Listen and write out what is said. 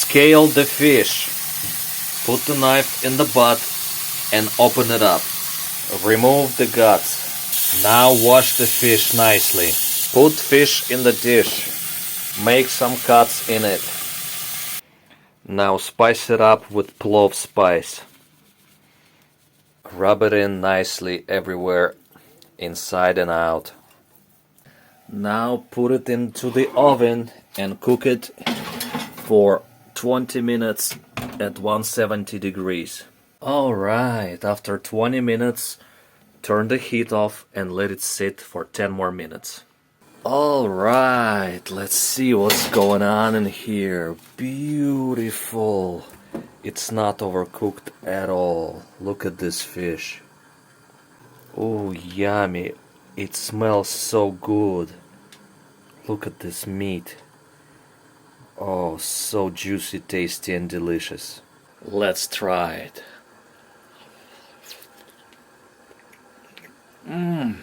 Scale the fish. Put the knife in the butt and open it up. Remove the guts. Now wash the fish nicely. Put fish in the dish. Make some cuts in it. Now spice it up with clove spice. Rub it in nicely everywhere, inside and out. Now put it into the oven and cook it for 20 minutes at 170 degrees. Alright, after 20 minutes, turn the heat off and let it sit for 10 more minutes. Alright, let's see what's going on in here. Beautiful. It's not overcooked at all. Look at this fish. Oh, yummy. It smells so good. Look at this meat. Oh, so juicy, tasty, and delicious. Let's try it. Mmm.